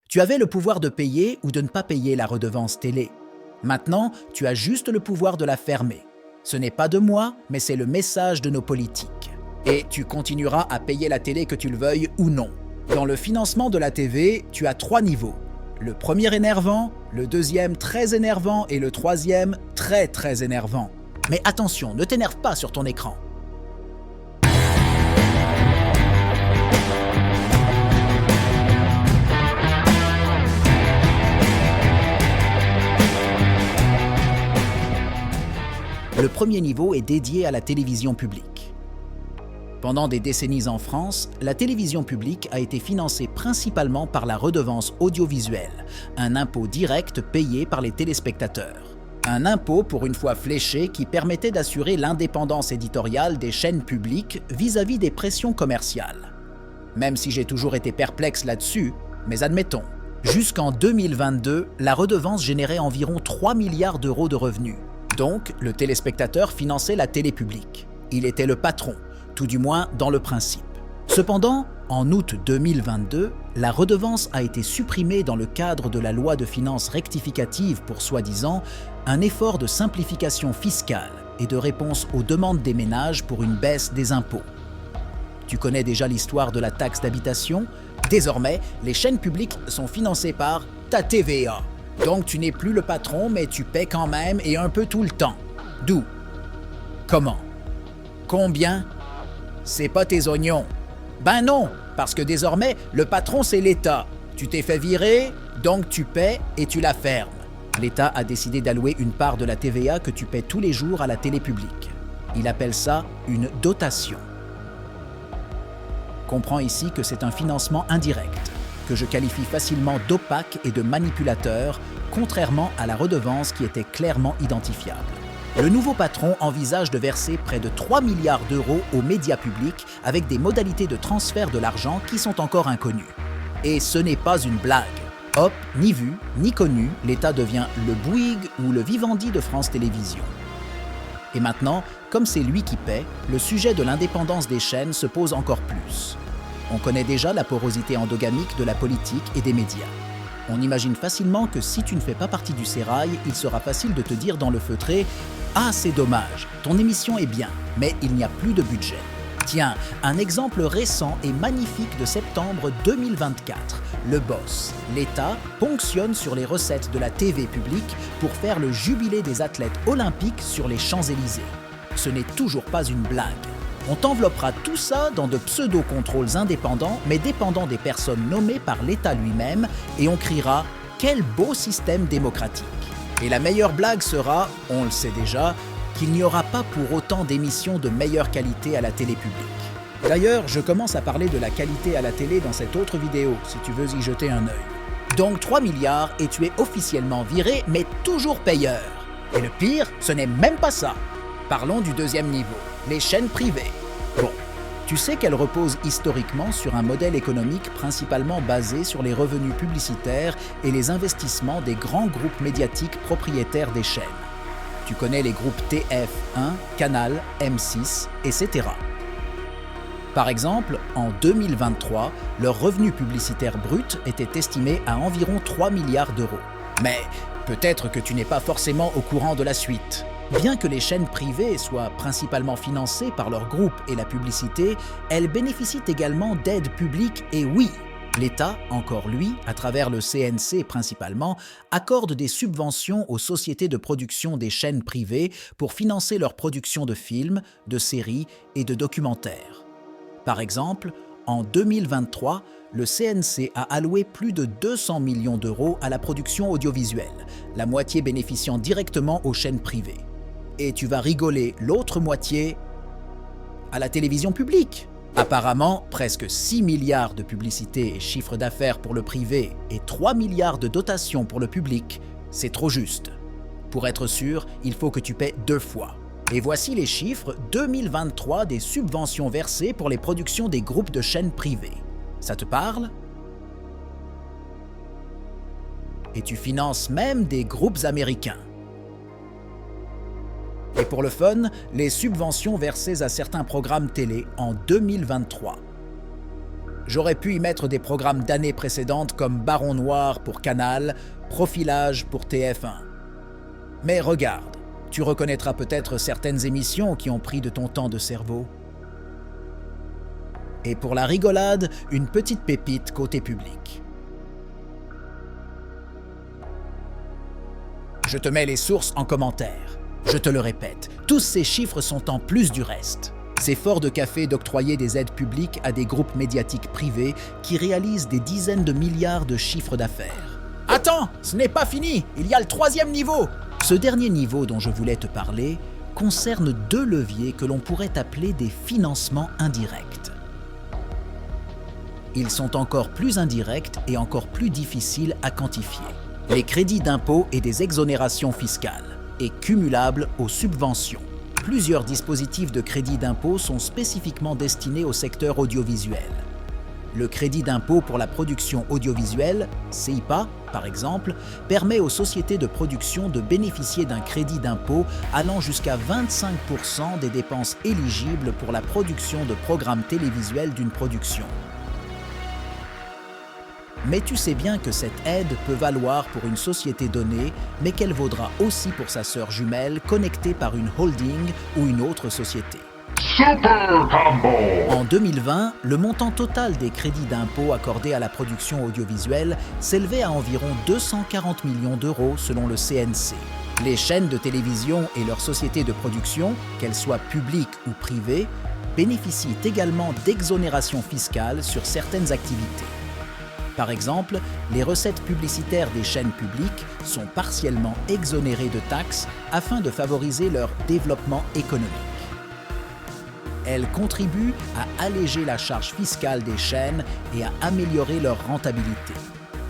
Tu avais le pouvoir de payer ou de ne pas payer la redevance télé. Maintenant, tu as juste le pouvoir de la fermer. Ce n'est pas de moi, mais c'est le message de nos politiques. Et tu continueras à payer la télé que tu le veuilles ou non. Dans le financement de la TV, tu as 3 niveaux. Le premier énervant, le deuxième très énervant et le troisième très énervant. Mais attention, ne t'énerve pas sur ton écran. Le premier niveau est dédié à la télévision publique. Pendant des décennies en France, la télévision publique a été financée principalement par la redevance audiovisuelle, un impôt direct payé par les téléspectateurs. Un impôt pour une fois fléché qui permettait d'assurer l'indépendance éditoriale des chaînes publiques vis-à-vis des pressions commerciales. Même si j'ai toujours été perplexe là-dessus, mais admettons, jusqu'en 2022, la redevance générait environ 3 milliards d'euros de revenus. Donc, le téléspectateur finançait la télé publique. Il était le patron, tout du moins dans le principe. Cependant, en août 2022, la redevance a été supprimée dans le cadre de la loi de finances rectificative pour soi-disant un effort de simplification fiscale et de réponse aux demandes des ménages pour une baisse des impôts. Tu connais déjà l'histoire de la taxe d'habitation? Désormais, les chaînes publiques sont financées par ta TVA. Donc tu n'es plus le patron, mais tu paies quand même et un peu tout le temps. D'où? Comment? Combien? C'est pas tes oignons. Ben non, parce que désormais, le patron c'est l'État. Tu t'es fait virer, donc tu paies et tu la fermes. L'État a décidé d'allouer une part de la TVA que tu paies tous les jours à la télé publique. Il appelle ça une dotation. Comprends ici que c'est un financement indirect, que je qualifie facilement d'opaque et de manipulateur, contrairement à la redevance qui était clairement identifiable. Le nouveau patron envisage de verser près de 3 milliards d'euros aux médias publics avec des modalités de transfert de l'argent qui sont encore inconnues. Et ce n'est pas une blague. Hop, ni vu, ni connu, l'État devient le Bouygues ou le Vivendi de France Télévisions. Et maintenant, comme c'est lui qui paie, le sujet de l'indépendance des chaînes se pose encore plus. On connaît déjà la porosité endogamique de la politique et des médias. On imagine facilement que si tu ne fais pas partie du sérail, il sera facile de te dire dans le feutré « Ah, c'est dommage, ton émission est bien, mais il n'y a plus de budget ». Tiens, un exemple récent et magnifique de septembre 2024. Le boss, l'État, ponctionne sur les recettes de la TV publique pour faire le jubilé des athlètes olympiques sur les Champs-Élysées. Ce n'est toujours pas une blague. On t'enveloppera tout ça dans de pseudo-contrôles indépendants, mais dépendant des personnes nommées par l'État lui-même, et on criera « Quel beau système démocratique !» Et la meilleure blague sera, on le sait déjà, qu'il n'y aura pas pour autant d'émissions de meilleure qualité à la télé publique. D'ailleurs, je commence à parler de la qualité à la télé dans cette autre vidéo, si tu veux y jeter un œil. Donc 3 milliards et tu es officiellement viré, mais toujours payeur. Et le pire, ce n'est même pas ça. Parlons du deuxième niveau, les chaînes privées. Bon, tu sais qu'elles reposent historiquement sur un modèle économique principalement basé sur les revenus publicitaires et les investissements des grands groupes médiatiques propriétaires des chaînes. Tu connais les groupes TF1, Canal, M6, etc. Par exemple, en 2023, leur revenu publicitaire brut était estimé à environ 3 milliards d'euros. Mais peut-être que tu n'es pas forcément au courant de la suite. Bien que les chaînes privées soient principalement financées par leur groupe et la publicité, elles bénéficient également d'aides publiques et oui, l'État, encore lui, à travers le CNC principalement, accorde des subventions aux sociétés de production des chaînes privées pour financer leur production de films, de séries et de documentaires. Par exemple, en 2023, le CNC a alloué plus de 200 millions d'euros à la production audiovisuelle, la moitié bénéficiant directement aux chaînes privées. Et tu vas rigoler, l'autre moitié à la télévision publique. Apparemment, presque 6 milliards de publicité et chiffre d'affaires pour le privé et 3 milliards de dotations pour le public, c'est trop juste. Pour être sûr, il faut que tu paies 2 fois. Et voici les chiffres 2023 des subventions versées pour les productions des groupes de chaînes privées. Ça te parle? Et tu finances même des groupes américains. Et pour le fun, les subventions versées à certains programmes télé en 2023. J'aurais pu y mettre des programmes d'années précédentes comme Baron Noir pour Canal, Profilage pour TF1. Mais regarde, tu reconnaîtras peut-être certaines émissions qui ont pris de ton temps de cerveau. Et pour la rigolade, une petite pépite côté public. Je te mets les sources en commentaire. Je te le répète, tous ces chiffres sont en plus du reste. C'est fort de café d'octroyer des aides publiques à des groupes médiatiques privés qui réalisent des dizaines de milliards de chiffres d'affaires. Attends, ce n'est pas fini, il y a le troisième niveau. Ce dernier niveau dont je voulais te parler concerne deux leviers que l'on pourrait appeler des financements indirects. Ils sont encore plus indirects et encore plus difficiles à quantifier. Les crédits d'impôt et des exonérations fiscales, et cumulables aux subventions. Plusieurs dispositifs de crédit d'impôt sont spécifiquement destinés au secteur audiovisuel. Le crédit d'impôt pour la production audiovisuelle, CIPA par exemple, permet aux sociétés de production de bénéficier d'un crédit d'impôt allant jusqu'à 25% des dépenses éligibles pour la production de programmes télévisuels d'une production. Mais tu sais bien que cette aide peut valoir pour une société donnée, mais qu'elle vaudra aussi pour sa sœur jumelle connectée par une holding ou une autre société. Super Combo! En 2020, le montant total des crédits d'impôt accordés à la production audiovisuelle s'élevait à environ 240 millions d'euros selon le CNC. Les chaînes de télévision et leurs sociétés de production, qu'elles soient publiques ou privées, bénéficient également d'exonérations fiscales sur certaines activités. Par exemple, les recettes publicitaires des chaînes publiques sont partiellement exonérées de taxes afin de favoriser leur développement économique. Elles contribuent à alléger la charge fiscale des chaînes et à améliorer leur rentabilité.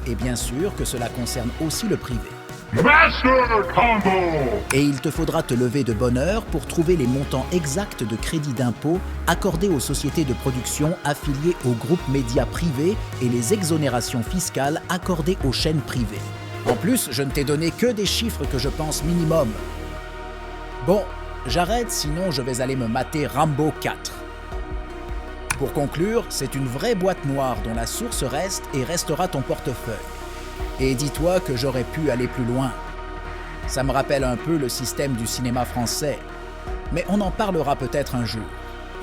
Et bien sûr que cela concerne aussi le privé. Master Combo! Et il te faudra te lever de bonne heure pour trouver les montants exacts de crédits d'impôt accordés aux sociétés de production affiliées aux groupes médias privés et les exonérations fiscales accordées aux chaînes privées. En plus, je ne t'ai donné que des chiffres que je pense minimum. Bon, j'arrête, sinon je vais aller me mater Rambo 4. Pour conclure, c'est une vraie boîte noire dont la source reste et restera ton portefeuille. Et dis-toi que j'aurais pu aller plus loin. Ça me rappelle un peu le système du cinéma français. Mais on en parlera peut-être un jour.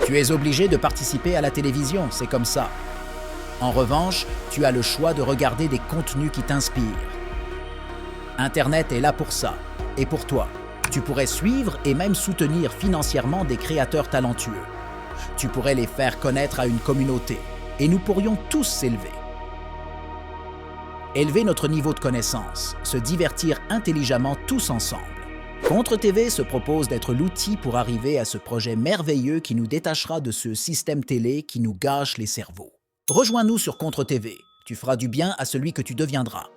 Tu es obligé de participer à la télévision, c'est comme ça. En revanche, tu as le choix de regarder des contenus qui t'inspirent. Internet est là pour ça, et pour toi. Tu pourrais suivre et même soutenir financièrement des créateurs talentueux. Tu pourrais les faire connaître à une communauté, et nous pourrions tous s'élever. Élever notre niveau de connaissance, se divertir intelligemment tous ensemble. Contre TV se propose d'être l'outil pour arriver à ce projet merveilleux qui nous détachera de ce système télé qui nous gâche les cerveaux. Rejoins-nous sur Contre TV, tu feras du bien à celui que tu deviendras.